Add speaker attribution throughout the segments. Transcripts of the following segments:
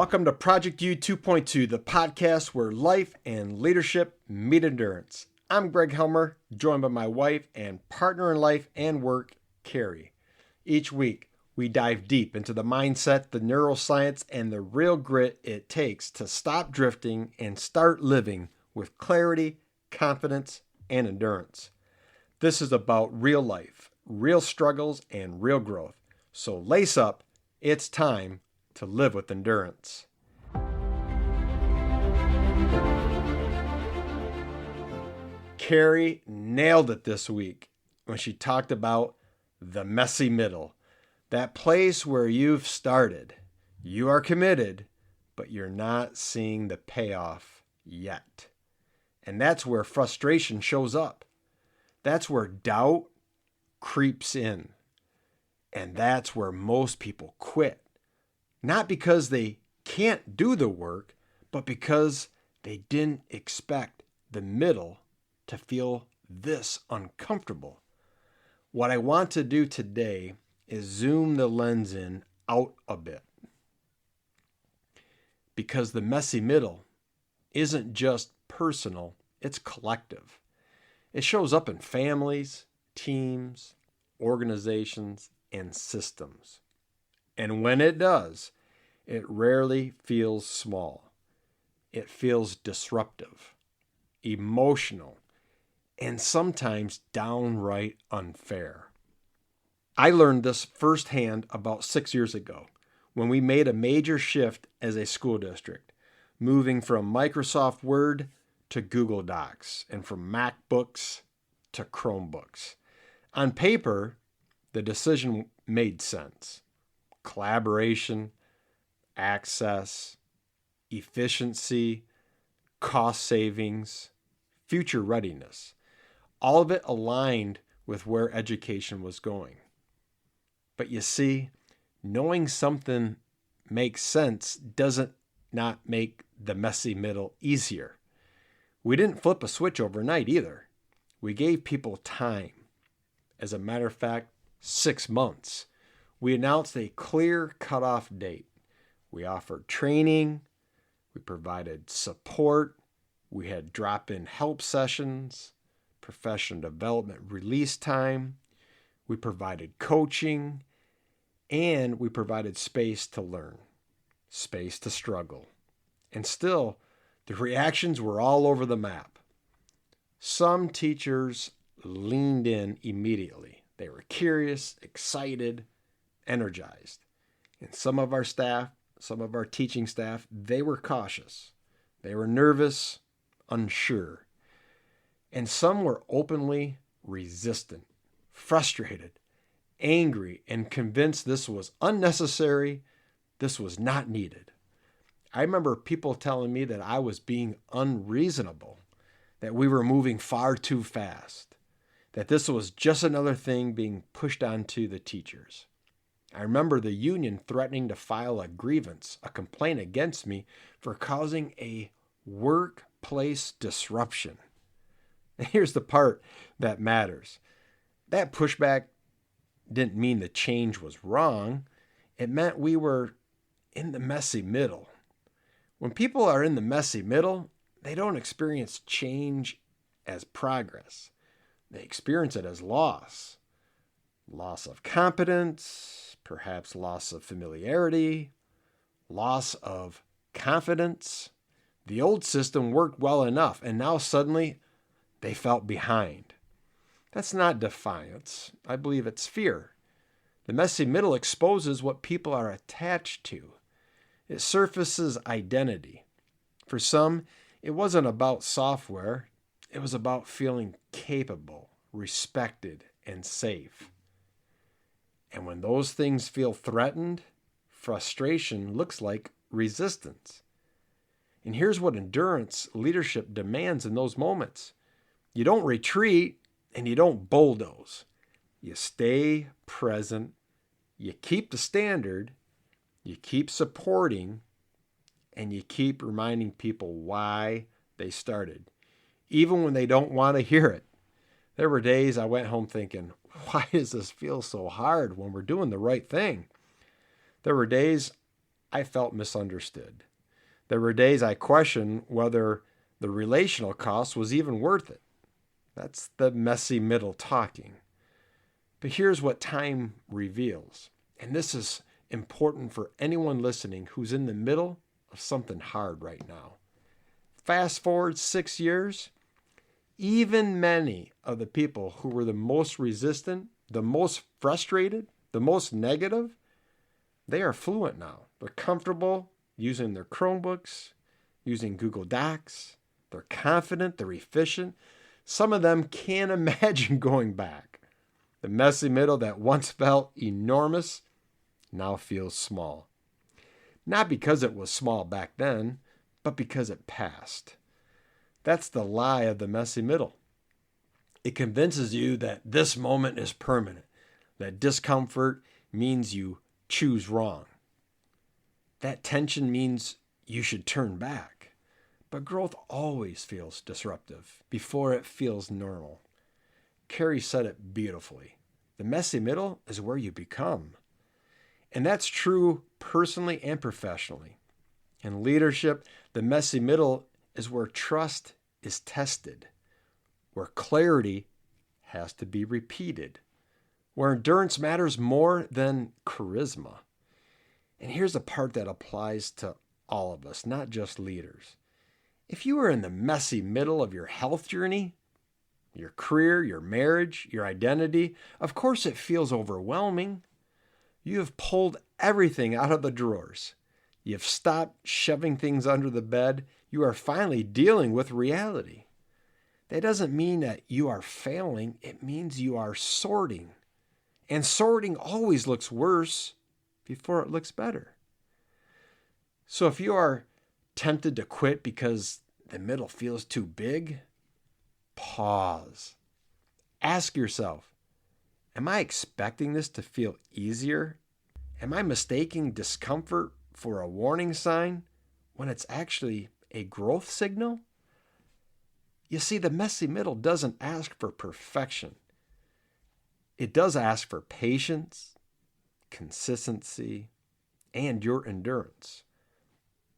Speaker 1: Welcome to Project U 2.2, the podcast where life and leadership meet endurance. I'm Greg Helmer, joined by my wife and partner in life and work, Carrie. Each week, we dive deep into the mindset, the neuroscience, and the real grit it takes to stop drifting and start living with clarity, confidence, and endurance. This is about real life, real struggles, and real growth. So lace up, it's time to live with endurance. Carrie nailed it this week when she talked about the messy middle, that place where you've started, you are committed, but you're not seeing the payoff yet. And that's where frustration shows up. That's where doubt creeps in. And that's where most people quit. Not because they can't do the work, but because they didn't expect the middle to feel this uncomfortable. What I want to do today is zoom the lens in out a bit. Because the messy middle isn't just personal, it's collective. It shows up in families, teams, organizations, and systems. And when it does, it rarely feels small. It feels disruptive, emotional, and sometimes downright unfair. I learned this firsthand about 6 years ago when we made a major shift as a school district, moving from Microsoft Word to Google Docs and from MacBooks to Chromebooks. On paper, the decision made sense. Collaboration, access, efficiency, cost savings, future readiness. All of it aligned with where education was going. But you see, knowing something makes sense doesn't not make the messy middle easier. We didn't flip a switch overnight either. We gave people time. As a matter of fact, 6 months. We announced a clear cutoff date. We offered training. We provided support. We had drop-in help sessions, professional development release time. We provided coaching. And we provided space to learn, space to struggle. And still, the reactions were all over the map. Some teachers leaned in immediately. They were curious, excited, energized. And some of our staff, some of our teaching staff, they were cautious. They were nervous, unsure. And some were openly resistant, frustrated, angry, and convinced this was unnecessary, this was not needed. I remember people telling me that I was being unreasonable, that we were moving far too fast, that this was just another thing being pushed onto the teachers. I remember the union threatening to file a grievance, a complaint against me for causing a workplace disruption. And here's the part that matters. That pushback didn't mean the change was wrong. It meant we were in the messy middle. When people are in the messy middle, they don't experience change as progress. They experience it as loss. Loss of competence, perhaps loss of familiarity, loss of confidence. The old system worked well enough, and now suddenly they felt behind. That's not defiance. I believe it's fear. The messy middle exposes what people are attached to. It surfaces identity. For some, it wasn't about software. It was about feeling capable, respected, and safe. And when those things feel threatened, frustration looks like resistance. And here's what endurance leadership demands in those moments. You don't retreat and you don't bulldoze. You stay present, you keep the standard, you keep supporting, and you keep reminding people why they started, even when they don't want to hear it. There were days I went home thinking, why does this feel so hard when we're doing the right thing? There were days I felt misunderstood. There were days I questioned whether the relational cost was even worth it. That's the messy middle talking. But here's what time reveals. And this is important for anyone listening who's in the middle of something hard right now. Fast forward 6 years, even many of the people who were the most resistant, the most frustrated, the most negative, they are fluent now. They're comfortable using their Chromebooks, using Google Docs. They're confident, they're efficient. Some of them can't imagine going back. The messy middle that once felt enormous now feels small. Not because it was small back then, but because it passed. That's the lie of the messy middle. It convinces you that this moment is permanent, that discomfort means you choose wrong. That tension means you should turn back. But growth always feels disruptive before it feels normal. Carrie said it beautifully. The messy middle is where you become. And that's true personally and professionally. In leadership, the messy middle is where trust is tested, where clarity has to be repeated, where endurance matters more than charisma. And here's the part that applies to all of us, not just leaders. If you are in the messy middle of your health journey, your career, your marriage, your identity, of course it feels overwhelming. You have pulled everything out of the drawers. You've stopped shoving things under the bed. You are finally dealing with reality. That doesn't mean that you are failing. It means you are sorting. And sorting always looks worse before it looks better. So if you are tempted to quit because the middle feels too big, pause. Ask yourself, am I expecting this to feel easier? Am I mistaking discomfort for a warning sign when it's actually a growth signal? You see, the messy middle doesn't ask for perfection. It does ask for patience, consistency, and your endurance.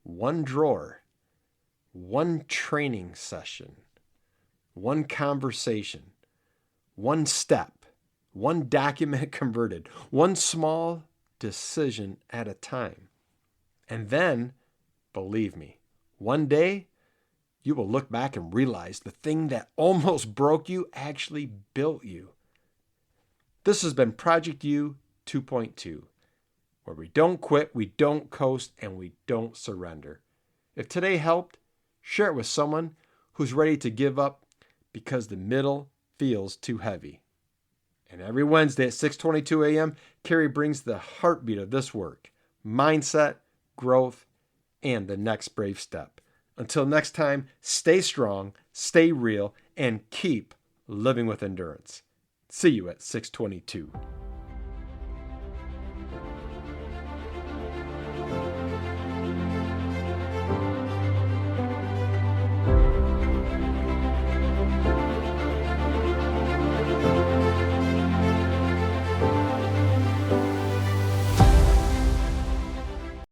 Speaker 1: One drawer, one training session, one conversation, one step, one document converted, one small decision at a time. And then, believe me, one day you will look back and realize the thing that almost broke you actually built you. This has been Project U 2.2, where we don't quit, we don't coast, and we don't surrender. If today helped, share it with someone who's ready to give up because the middle feels too heavy. And every Wednesday at 6:22 a.m., Carrie brings the heartbeat of this work, mindset, growth, and the next brave step. Until next time, stay strong, stay real, and keep living with endurance. See you at 6:22.